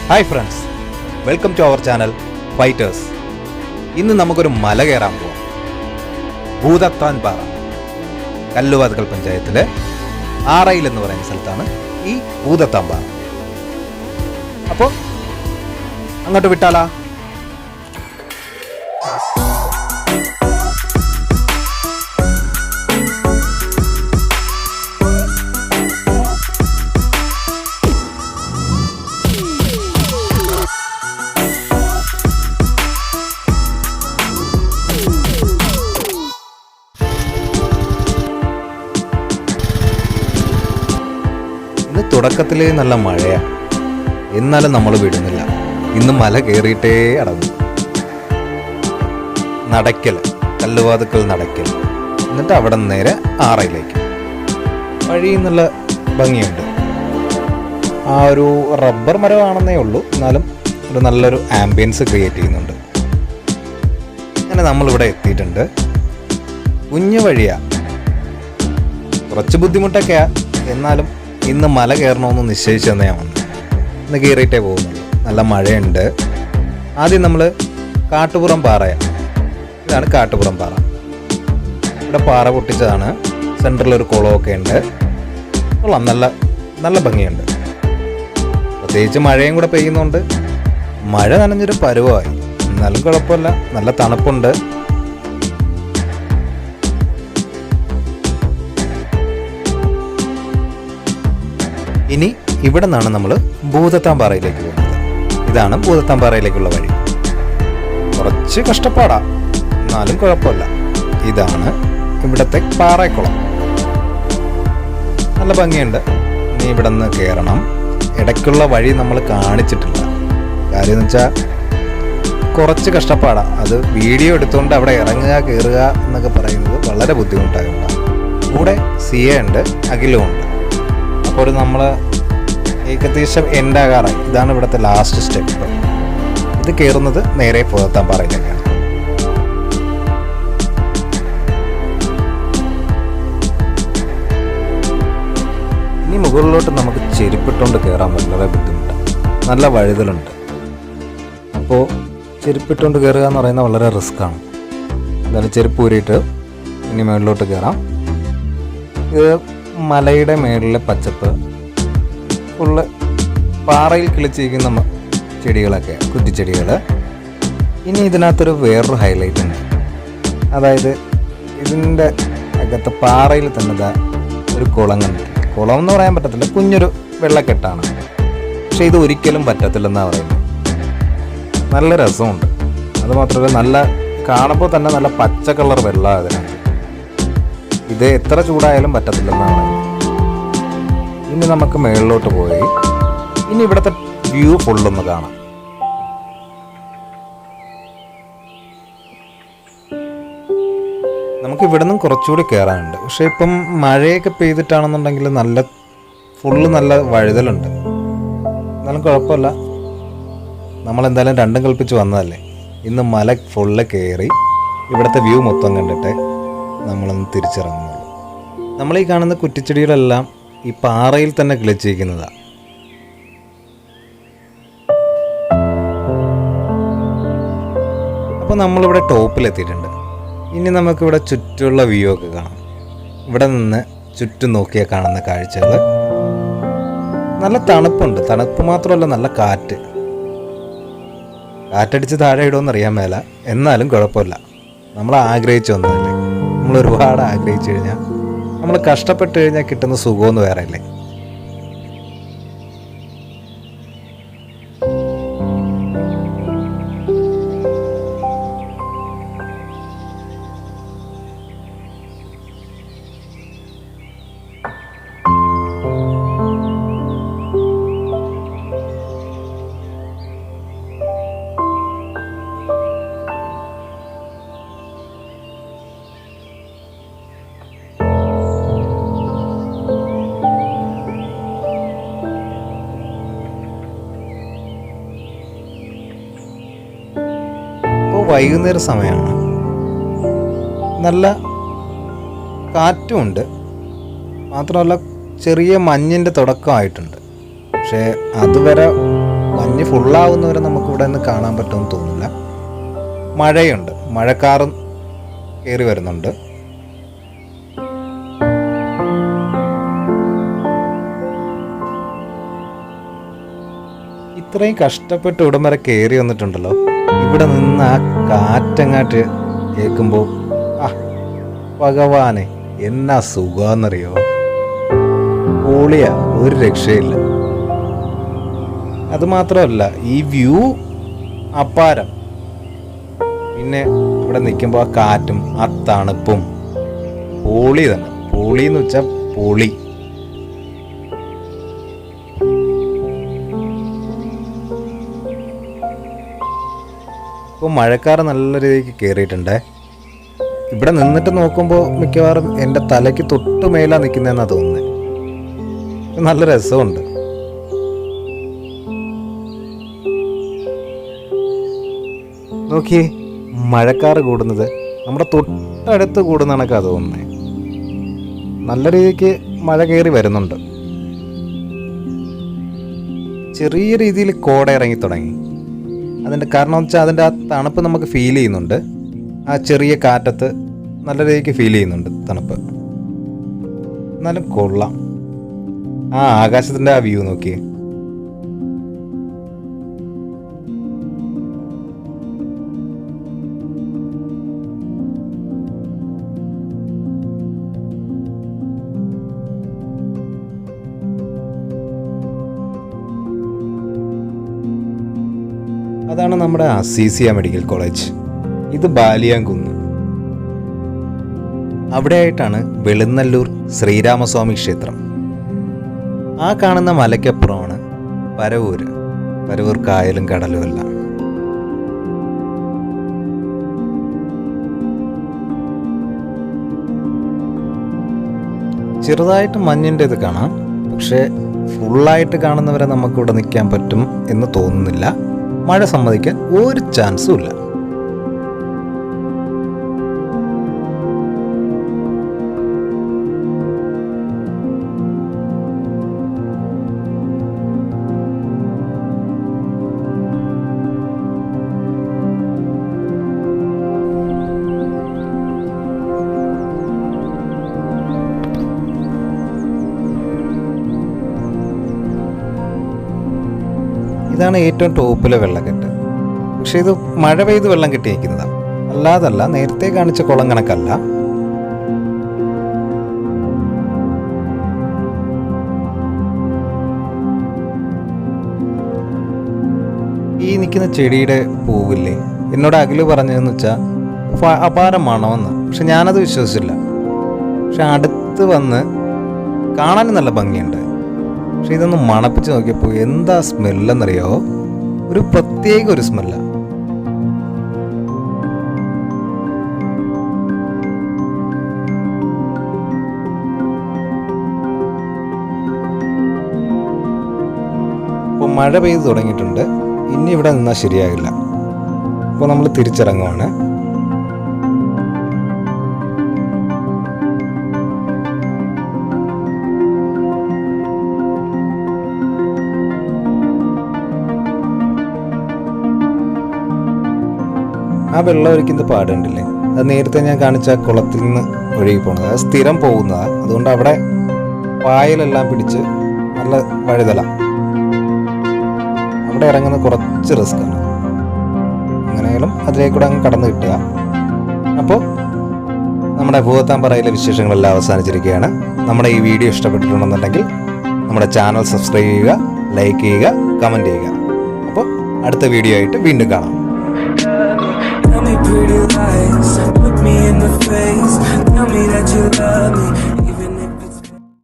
Hi friends, welcome to our channel fighters. ഇന്ന് നമുക്കൊരു മല കയറാൻ പോവാം. ഭൂതത്താൻ പാറ, കല്ലുവാതുക്കൽ പഞ്ചായത്തിലെ ആറയിൽ എന്ന് പറയുന്ന സ്ഥലത്താണ് ഈ ഭൂതത്താൻ പാറ. അപ്പോൾ അങ്ങോട്ട് വിട്ടാലാ? തുടക്കത്തിൽ നല്ല മഴയാണ്, എന്നാലും നമ്മൾ വിടുന്നില്ല. ഇന്ന് മല കയറിയിട്ടേ അടങ്ങും. നടക്കൽ, കല്ലുവാതുക്കൽ നടക്കൽ, എന്നിട്ട് അവിടെ നേരെ ആറയിലേക്ക്. വഴി നല്ല ഭംഗിയുണ്ട്. ആ ഒരു റബ്ബർ മരമാണെന്നേ ഉള്ളൂ, എന്നാലും ഒരു നല്ലൊരു ആംബിയൻസ് ക്രിയേറ്റ് ചെയ്യുന്നുണ്ട്. അങ്ങനെ നമ്മളിവിടെ എത്തിയിട്ടുണ്ട്. കുഞ്ഞു വഴിയാണ്, കുറച്ച് ബുദ്ധിമുട്ടൊക്കെയാണ്, എന്നാലും ഇന്ന് മല കയറണമെന്ന് നിശ്ചയിച്ചു തന്നെ ഞാൻ വന്നു. ഇന്ന് കയറിയിട്ടേ പോകുന്നുള്ളൂ. നല്ല മഴയുണ്ട്. ആദ്യം നമ്മൾ കാട്ടുപുറം പാറയാണ്. ഇതാണ് കാട്ടുപുറം പാറ. ഇവിടെ പാറ പൊട്ടിച്ചതാണ്. സെൻറ്ററിലൊരു കുളമൊക്കെ ഉണ്ട്. കൊള്ളാം, നല്ല നല്ല ഭംഗിയുണ്ട്. പ്രത്യേകിച്ച് മഴയും കൂടെ പെയ്യുന്നുണ്ട്. മഴ നനഞ്ഞൊരു പരുവമായി, എന്നാലും കുഴപ്പമില്ല, നല്ല തണുപ്പുണ്ട്. ഇനി ഇവിടെ നിന്നാണ് നമ്മൾ ഭൂതത്താൻ പാറയിലേക്ക് പോകുന്നത്. ഇതാണ് ഭൂതത്താൻ പാറയിലേക്കുള്ള വഴി. കുറച്ച് കഷ്ടപ്പാടാ, എന്നാലും കുഴപ്പമില്ല. ഇതാണ് ഇവിടുത്തെ പാറക്കുളം. നല്ല ഭംഗിയുണ്ട്. ഇനി ഇവിടെ നിന്ന് കയറണം. ഇടയ്ക്കുള്ള വഴി നമ്മൾ കാണിച്ചിട്ടില്ല. കാര്യം എന്ന് വെച്ചാൽ കുറച്ച് കഷ്ടപ്പാടാ. അത് വീഡിയോ എടുത്തുകൊണ്ട് അവിടെ ഇറങ്ങുക കയറുക എന്നൊക്കെ പറയുന്നത് വളരെ ബുദ്ധിമുട്ടായതുകൊണ്ടാണ്. കൂടെ സിയ ഉണ്ട്, അഖിലും ഉണ്ട്. അപ്പോൾ നമ്മൾ ഏകദേശം എൻഡാകാറായി. ഇതാണ് ഇവിടുത്തെ ലാസ്റ്റ് സ്റ്റെപ്പ്. ഇത് കയറുന്നത് നേരെ ഭൂതത്താൻ പാറയിലേക്കാണ്. ഇനി മുകളിലോട്ട് നമുക്ക് ചെരുപ്പിട്ടുകൊണ്ട് കയറാൻ വളരെ ബുദ്ധിമുട്ടാണ്. നല്ല വഴുതലുണ്ട്. അപ്പോൾ ചെരുപ്പിട്ടുകൊണ്ട് കയറുക എന്ന് പറയുന്നത് വളരെ റിസ്ക്കാണ്. എന്തായാലും ചെരുപ്പ് ഊരിയിട്ട് ഇനി മുകളിലോട്ട് കയറാം. ഇത് മലയുടെ മേളിലെ പച്ചപ്പ്, ഫുള്ള് പാറയിൽ കിളിച്ചിരിക്കുന്ന ചെടികളൊക്കെ, കുറ്റിച്ചെടികൾ. ഇനി ഇതിനകത്തൊരു വേറൊരു ഹൈലൈറ്റ് ഉണ്ട്. അതായത് ഇതിൻ്റെ അകത്ത് പാറയിൽ തന്നെ ഒരു കുളം കണ്ടിട്ടുണ്ട്. കുളം എന്ന് പറയാൻ പറ്റത്തില്ല, കുഞ്ഞൊരു വെള്ളക്കെട്ടാണ്. പക്ഷെ ഇത് ഒരിക്കലും പറ്റത്തില്ലെന്നാണ് പറയുന്നത്. നല്ല രസമുണ്ട്. അതുമാത്രമല്ല, നല്ല കാണുമ്പോൾ തന്നെ നല്ല പച്ച കളർ വെള്ളമാണ് അതിനകത്ത്. ഇത് എത്ര ചൂടായാലും പറ്റത്തില്ലെന്നാണ് പറയുന്നത്. ഇനി നമുക്ക് മുകളിലോട്ട് പോയി ഇനി ഇവിടുത്തെ വ്യൂ ഫുള്ളൊന്ന് കാണാം. നമുക്ക് ഇവിടെ നിന്നും കുറച്ചുകൂടി കയറാനുണ്ട്. പക്ഷെ ഇപ്പം മഴയൊക്കെ പെയ്തിട്ടാണെന്നുണ്ടെങ്കിൽ നല്ല വഴുതലുണ്ട്. എന്നാലും കുഴപ്പമില്ല, നമ്മളെന്തായാലും രണ്ടും കൽപ്പിച്ച് വന്നതല്ലേ. ഇന്ന് മല ഫുള്ള് കയറി ഇവിടുത്തെ വ്യൂ മൊത്തം കണ്ടിട്ട് നമ്മളൊന്ന് തിരിച്ചിറങ്ങുന്നുള്ളൂ. നമ്മളീ കാണുന്ന കുറ്റിച്ചെടികളെല്ലാം ഈ പാറയിൽ തന്നെ കിളിച്ചിരിക്കുന്നതാണ്. അപ്പോൾ നമ്മളിവിടെ ടോപ്പിലെത്തിയിട്ടുണ്ട്. ഇനി നമുക്കിവിടെ ചുറ്റുമുള്ള വ്യൂ ഒക്കെ കാണാം. ഇവിടെ നിന്ന് ചുറ്റും നോക്കിയാൽ കാണുന്ന കാഴ്ചകൾ. നല്ല തണുപ്പുണ്ട്. തണുപ്പ് മാത്രമല്ല, നല്ല കാറ്റടിച്ച് താഴെ ഇടുമെന്ന് അറിയാൻ മേല. എന്നാലും കുഴപ്പമില്ല, നമ്മൾ ആഗ്രഹിച്ചു വന്നതല്ലേ. നമ്മൾ ഒരുപാട് ആഗ്രഹിച്ചു കഴിഞ്ഞാൽ, നമ്മൾ കഷ്ടപ്പെട്ട് കഴിഞ്ഞാൽ കിട്ടുന്ന സുഖമൊന്നും വേറെ അല്ലേ. വൈകുന്നേര സമയമാണ്. നല്ല കാറ്റുമുണ്ട്. മാത്രമല്ല ചെറിയ മഞ്ഞിൻ്റെ തുടക്കമായിട്ടുണ്ട്. പക്ഷേ അതുവരെ മഞ്ഞ് മഞ്ഞ് ഫുള്ളാവുന്നവരെ നമുക്കിവിടെ നിന്ന് കാണാൻ പറ്റുമെന്ന് തോന്നില്ല. മഴയുണ്ട്, മഴക്കാറും കയറി വരുന്നുണ്ട്. ഇത്രയും കഷ്ടപ്പെട്ട് ഇവിടം വരെ കയറി വന്നിട്ടുണ്ടല്ലോ. ഇവിടെ നിന്ന് ആ കാറ്റങ്ങാട്ട് കേൾക്കുമ്പോൾ ഭഗവാനെ എന്നാ സുഖമെന്നറിയോ. പൊളിയാ, ഒരു രക്ഷയില്ല. അതുമാത്രമല്ല, ഈ വ്യൂ അപ്പാരം. പിന്നെ ഇവിടെ നിൽക്കുമ്പോൾ ആ കാറ്റും ആ തണുപ്പും പൊളി തന്നെ. പൊളി എന്ന് വെച്ചാൽ പൊളി. ഇപ്പോൾ മഴക്കാറ് നല്ല രീതിക്ക് കയറിയിട്ടുണ്ടേ. ഇവിടെ നിന്നിട്ട് നോക്കുമ്പോൾ മിക്കവാറും എൻ്റെ തലയ്ക്ക് തൊട്ട് മേലാ നിൽക്കുന്നതെന്നാണ് തോന്നുന്നത്. നല്ല രസമുണ്ട്. നോക്കിയേ, മഴക്കാറ് കൂടുന്നത് നമ്മുടെ തൊട്ടടുത്ത് കൂടുന്ന കണക്കാ തോന്നുന്നത്. നല്ല രീതിക്ക് മഴ കയറി വരുന്നുണ്ട്. ചെറിയ രീതിയിൽ കോട ഇറങ്ങി തുടങ്ങി. അതിൻ്റെ കാരണം വെച്ചാൽ അതിൻ്റെ ആ തണുപ്പ് നമുക്ക് ഫീൽ ചെയ്യുന്നുണ്ട്. ആ ചെറിയ കാറ്റത്ത് നല്ല രീതിക്ക് ഫീൽ ചെയ്യുന്നുണ്ട് തണുപ്പ്. എന്നാലും കൊള്ളാം. ആ ആകാശത്തിൻ്റെ ആ വ്യൂ നോക്കിയേ. അതാണ് നമ്മുടെ അസീസിയ മെഡിക്കൽ കോളേജ്. ഇത് ബാലിയാങ്കുന്ന്. അവിടെയായിട്ടാണ് വെളുന്നല്ലൂർ ശ്രീരാമസ്വാമി ക്ഷേത്രം. ആ കാണുന്ന മലയ്ക്കപ്പുറമാണ് പരവൂര്. പരവൂർ കായലും കടലും എല്ലാം. ചെറുതായിട്ട് മഞ്ഞിൻ്റെ ഇത് കാണാം. പക്ഷേ ഫുള്ളായിട്ട് കാണുന്നവരെ നമുക്കിവിടെ നിൽക്കാൻ പറ്റും എന്ന് തോന്നുന്നില്ല. മഴ സമ്മതിക്കാൻ ഒരു ചാൻസും ഇല്ല. ഇതാണ് ഏറ്റവും ടോപ്പിലെ വെള്ളക്കെട്ട്. പക്ഷെ ഇത് മഴ പെയ്ത് വെള്ളം കെട്ടി നിൽക്കുന്നതാണ്, അല്ലാതല്ല. നേരത്തെ കാണിച്ച കുളം കണക്കല്ല. ഈ നിൽക്കുന്ന ചെടിയുടെ പൂവില്ലേ, എന്നോട് അഖില് പറഞ്ഞതെന്ന് വെച്ചാൽ അപാരം മണമെന്ന്. പക്ഷെ ഞാനത് വിശ്വസിച്ചില്ല. പക്ഷെ അടുത്ത് വന്ന് കാണാനും നല്ല ഭംഗിയുണ്ട്. പക്ഷെ ഇതൊന്ന് മണപ്പിച്ച് നോക്കിയപ്പോൾ എന്താ സ്മെല്ലെന്നറിയോ? ഒരു പ്രത്യേക ഒരു സ്മെല്ല. ഇപ്പോൾ മഴ പെയ്ത് തുടങ്ങിയിട്ടുണ്ട്. ഇനി ഇവിടെ നിന്നാൽ ശരിയാകില്ല. അപ്പോൾ നമ്മൾ തിരിച്ചിറങ്ങുവാണ്. ആ വെള്ളം ഒഴിക്കുന്ന പാടുണ്ടല്ലേ, അത് നേരത്തെ ഞാൻ കാണിച്ച കുളത്തിൽ നിന്ന് ഒഴുകി പോകുന്നത്. അത് സ്ഥിരം പോകുന്നതാണ്. അതുകൊണ്ട് അവിടെ പായലെല്ലാം പിടിച്ച് നല്ല വഴുതല. അവിടെ ഇറങ്ങുന്നത് കുറച്ച് റിസ്ക്കാണ്. എങ്ങനെയാലും അതിലേക്കൂടെ അങ്ങ് കടന്നു കിട്ടുക. അപ്പോൾ നമ്മുടെ ഭൂവത്താംപറയിലെ വിശേഷങ്ങളെല്ലാം അവസാനിച്ചിരിക്കുകയാണ്. നമ്മുടെ ഈ വീഡിയോ ഇഷ്ടപ്പെട്ടിട്ടുണ്ടെന്നുണ്ടെങ്കിൽ നമ്മുടെ ചാനൽ സബ്സ്ക്രൈബ് ചെയ്യുക, ലൈക്ക് ചെയ്യുക, കമൻറ്റ് ചെയ്യുക. അപ്പോൾ അടുത്ത വീഡിയോ ആയിട്ട് വീണ്ടും കാണാം.